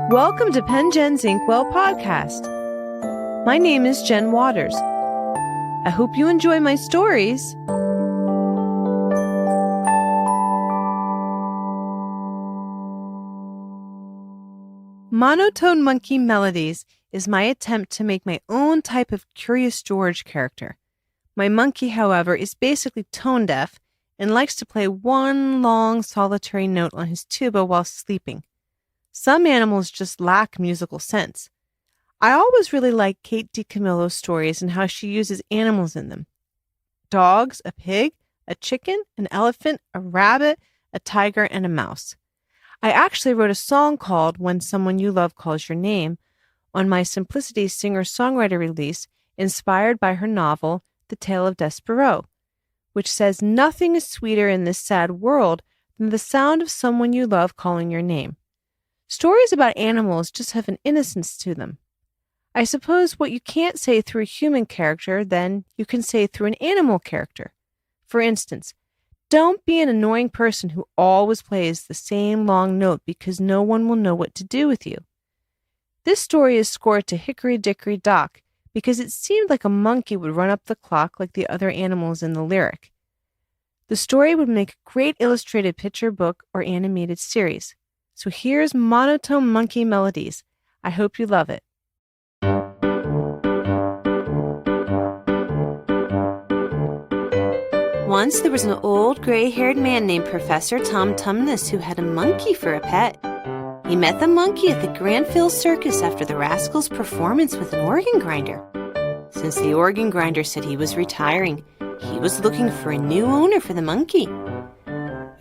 Welcome to PennGen's Inkwell podcast. My name is Jen Waters. I hope you enjoy my stories. Monotone Monkey Melodies is my attempt to make my own type of Curious George character. My monkey, however, is basically tone deaf and likes to play one long solitary note on his tuba while sleeping. Some animals just lack musical sense. I always really like Kate DiCamillo's stories and how she uses animals in them. Dogs, a pig, a chicken, an elephant, a rabbit, a tiger, and a mouse. I actually wrote a song called When Someone You Love Calls Your Name on my Simplicity singer-songwriter release inspired by her novel, The Tale of Despereaux, which says nothing is sweeter in this sad world than the sound of someone you love calling your name. Stories about animals just have an innocence to them. I suppose what you can't say through a human character, then you can say through an animal character. For instance, don't be an annoying person who always plays the same long note because no one will know what to do with you. This story is scored to Hickory Dickory Dock because it seemed like a monkey would run up the clock like the other animals in the lyric. The story would make a great illustrated picture book or animated series. So here's Monotone Monkey Melodies. I hope you love it. Once there was an old gray-haired man named Professor Tumnus who had a monkey for a pet. He met the monkey at the Grantville Circus after the rascal's performance with an organ grinder. Since the organ grinder said he was retiring, he was looking for a new owner for the monkey.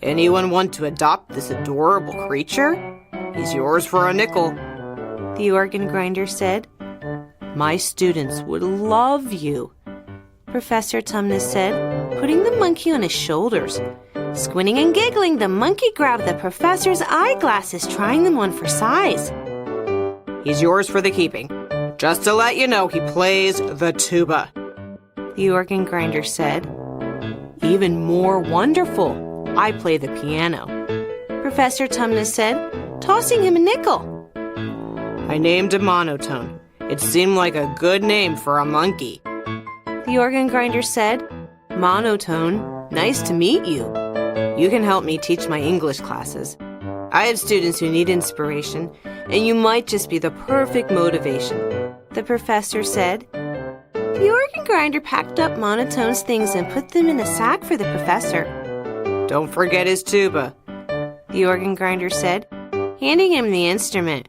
Anyone want to adopt this adorable creature? He's yours for a nickel, the organ grinder said. My students would love you, Professor Tumnus said, putting the monkey on his shoulders. Squinting and giggling, the monkey grabbed the professor's eyeglasses, trying them on for size. He's yours for the keeping. Just to let you know, he plays the tuba, the organ grinder said. Even more wonderful, I play the piano, Professor Tumnus said, tossing him a nickel. I named him Monotone. It seemed like a good name for a monkey, the organ grinder said. Monotone, nice to meet you. You can help me teach my English classes. I have students who need inspiration, and you might just be the perfect motivation, the professor said. The organ grinder packed up Monotone's things and put them in a sack for the professor. Don't forget his tuba, the organ grinder said, handing him the instrument.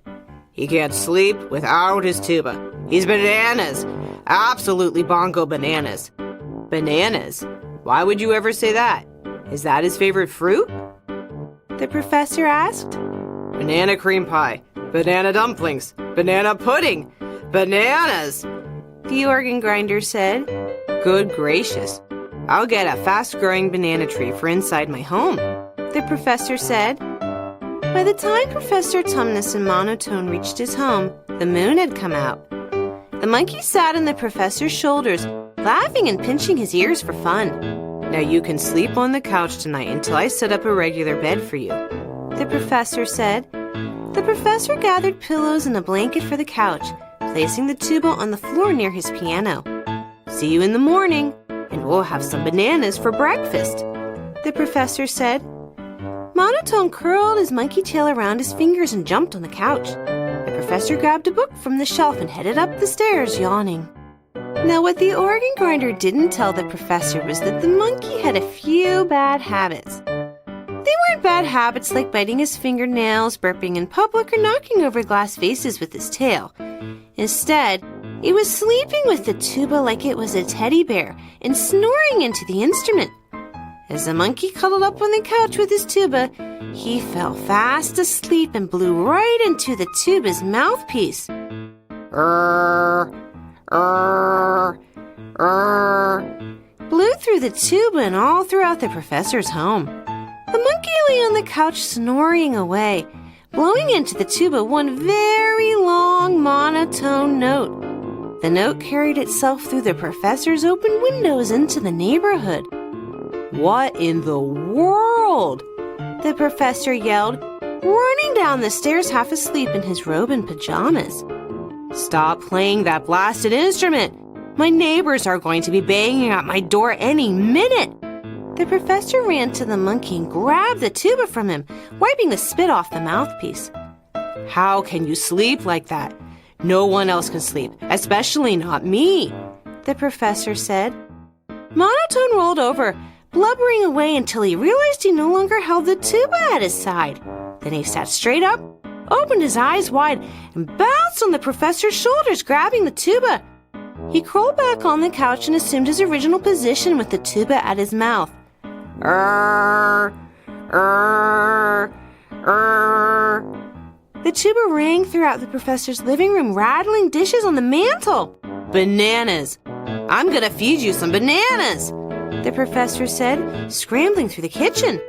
He can't sleep without his tuba. He's bananas. Absolutely bongo bananas. Bananas? Why would you ever say that? Is that his favorite fruit? The professor asked. Banana cream pie, banana dumplings, banana pudding, bananas, the organ grinder said. Good gracious. I'll get a fast-growing banana tree for inside my home, the professor said. By the time Professor Tumnus and Monotone reached his home, the moon had come out. The monkey sat on the professor's shoulders, laughing and pinching his ears for fun. Now you can sleep on the couch tonight until I set up a regular bed for you, the professor said. The professor gathered pillows and a blanket for the couch, placing the tuba on the floor near his piano. See you in the morning, and we'll have some bananas for breakfast, the professor said. Monotone curled his monkey tail around his fingers and jumped on the couch. The professor grabbed a book from the shelf and headed up the stairs, yawning. Now, what the organ grinder didn't tell the professor was that the monkey had a few bad habits. They weren't bad habits like biting his fingernails, burping in public, or knocking over glass vases with his tail. Instead, he was sleeping with the tuba like it was a teddy bear and snoring into the instrument. As the monkey cuddled up on the couch with his tuba, he fell fast asleep and blew right into the tuba's mouthpiece. Blew through the tuba and all throughout the professor's home. The monkey lay on the couch snoring away, blowing into the tuba one very long monotone note. The note carried itself through the professor's open windows into the neighborhood. What in the world? The professor yelled. running down the stairs half asleep in his robe and pajamas. "Stop playing that blasted instrument! My neighbors are going to be banging at my door any minute!" The professor ran to the monkey and grabbed the tuba from him, wiping the spit off the mouthpiece. "How can you sleep like that? No one else can sleep, especially not me," the professor said. Monotone rolled over, blubbering away until he realized he no longer held the tuba at his side. Then he sat straight up, opened his eyes wide, and bounced on the professor's shoulders, grabbing the tuba. He crawled back on the couch and assumed his original position with the tuba at his mouth. "Err, err, err." The tuba rang throughout the professor's living room, rattling dishes on the mantel. "Bananas! I'm gonna feed you some bananas," the professor said, scrambling through the kitchen.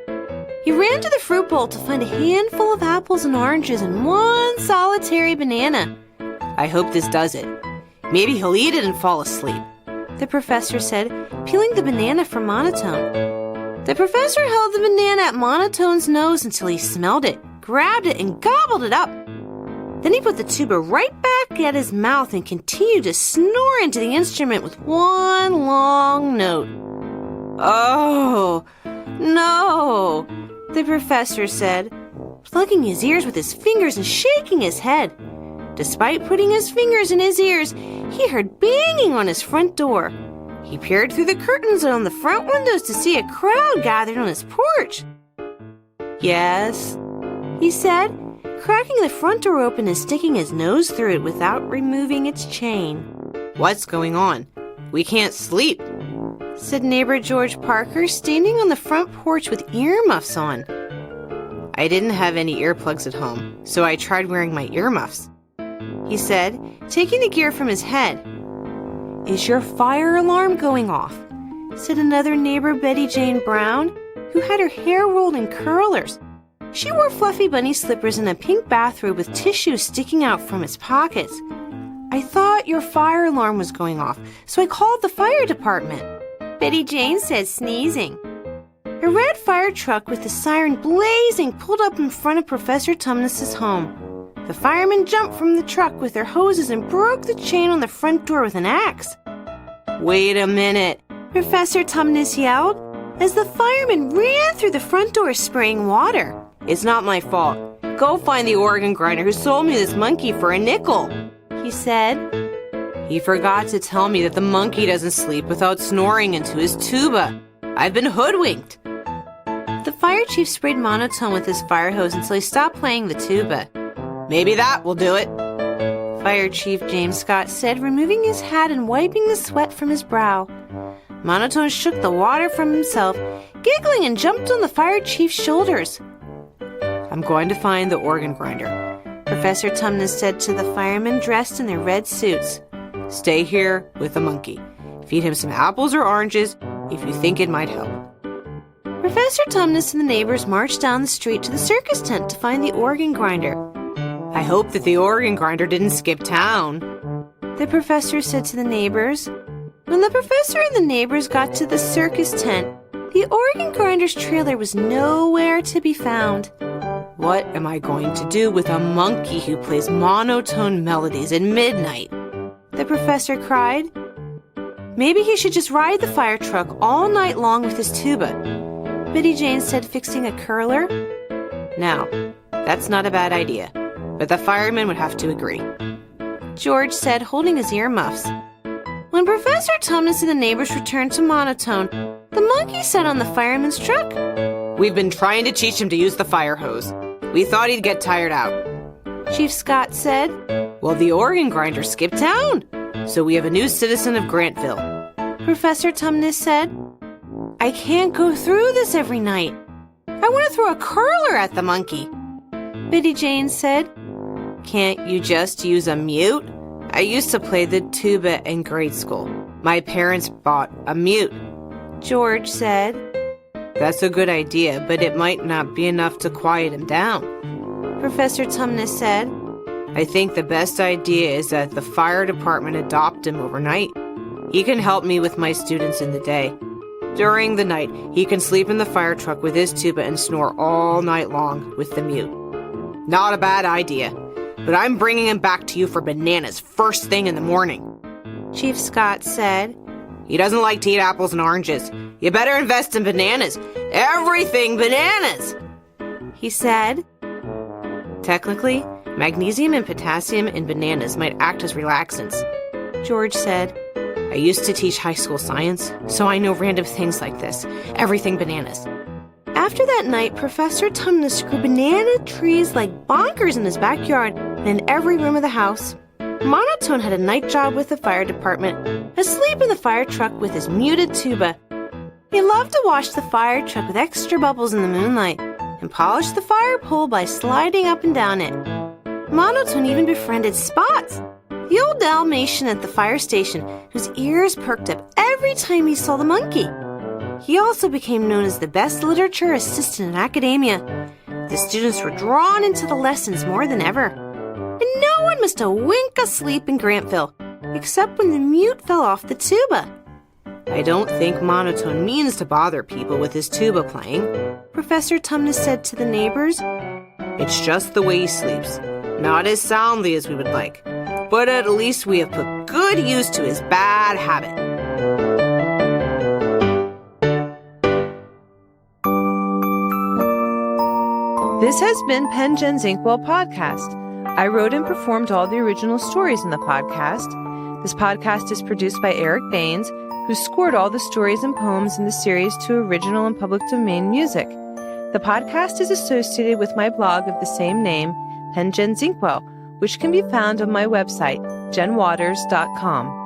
He ran to the fruit bowl to find a handful of apples and oranges and one solitary banana. "I hope this does it. Maybe he'll eat it and fall asleep," the professor said, peeling the banana from Monotone. The professor held the banana at Monotone's nose until he smelled it, grabbed it, and gobbled it up. Then he put the tuba right back at his mouth and continued to snore into the instrument with one long note. "Oh, no," the professor said, plugging his ears with his fingers and shaking his head. Despite putting his fingers in his ears, he heard banging on his front door. He peered through the curtains on the front windows to see a crowd gathered on his porch. "Yes," he said, cracking the front door open and sticking his nose through it without removing its chain. "What's going on? We can't sleep," said neighbor George Parker, standing on the front porch with earmuffs on. "I didn't have any earplugs at home, so I tried wearing my earmuffs," he said, taking the gear from his head. "Is your fire alarm going off?" said another neighbor, Betty Jane Brown, who had her hair rolled in curlers. She wore fluffy bunny slippers and a pink bathrobe with tissue sticking out from its pockets. "I thought your fire alarm was going off, so I called the fire department," Betty Jane said, sneezing. A red fire truck with the siren blazing pulled up in front of Professor Tumnus's home. The firemen jumped from the truck with their hoses and broke the chain on the front door with an axe. "Wait a minute," Professor Tumnus yelled, as the firemen ran through the front door spraying water. "It's not my fault. Go find the organ grinder who sold me this monkey for a nickel," he said. "He forgot to tell me that the monkey doesn't sleep without snoring into his tuba. I've been hoodwinked." The fire chief sprayed Monotone with his fire hose until he stopped playing the tuba. "Maybe that will do it," Fire Chief James Scott said, removing his hat and wiping the sweat from his brow. Monotone shook the water from himself, giggling, and jumped on the fire chief's shoulders. "I'm going to find the organ grinder," Professor Tumnus said to the firemen dressed in their red suits. "Stay here with the monkey. Feed him some apples or oranges if you think it might help." Professor Tumnus and the neighbors marched down the street to the circus tent to find the organ grinder. "I hope that the organ grinder didn't skip town," the professor said to the neighbors. When the professor and the neighbors got to the circus tent, the organ grinder's trailer was nowhere to be found. "What am I going to do with a monkey who plays monotone melodies at midnight?" the professor cried. "Maybe he should just ride the fire truck all night long with his tuba," Betty Jane said, fixing a curler. "Now, that's not a bad idea, but the firemen would have to agree," George said, holding his earmuffs. When Professor Tumnus and the neighbors returned to Monotone, the monkey sat on the fireman's truck. "We've been trying to teach him to use the fire hose. We thought he'd get tired out," Chief Scott said. "Well, the organ grinder skipped town, so we have a new citizen of Grantville," Professor Tumnus said. "I can't go through this every night. I want to throw a curler at the monkey," Betty Jane said. "Can't you just use a mute? I used to play the tuba in grade school. My parents bought a mute," George said. "That's a good idea, but it might not be enough to quiet him down," Professor Tumnus said. "I think the best idea is that the fire department adopt him overnight. He can help me with my students in the day. During the night, he can sleep in the fire truck with his tuba and snore all night long with the mute." Not a bad idea, but I'm bringing him back to you for bananas first thing in the morning. Chief Scott said. He doesn't like to eat apples and oranges. You better invest in bananas. Everything bananas, he said. Technically, magnesium and potassium in bananas might act as relaxants. George said, I used to teach high school science, so I know random things like this. Everything bananas. After that night, Professor Tumnus grew banana trees like bonkers in his backyard and in every room of the house. Monotone had a night job with the fire department, asleep in the fire truck with his muted tuba. He loved to watch the fire truck with extra bubbles in the moonlight and polish the fire pole by sliding up and down it. Monotone even befriended Spots, the old Dalmatian at the fire station whose ears perked up every time he saw the monkey. He also became known as the best literature assistant in academia. The students were drawn into the lessons more than ever. And no one missed a wink of sleep in Grantville, except when the mute fell off the tuba. I don't think Monotone means to bother people with his tuba playing, Professor Tumnus said to the neighbors. It's just the way he sleeps. Not as soundly as we would like, but at least we have put good use to his bad habit. This has been Pengen's Inkwell Podcast. I wrote and performed all the original stories in the podcast. This podcast is produced by Eric Baines, who scored all the stories and poems in the series to original and public domain music. The podcast is associated with my blog of the same name, Pengen's Inkwell, which can be found on my website, jenwaters.com.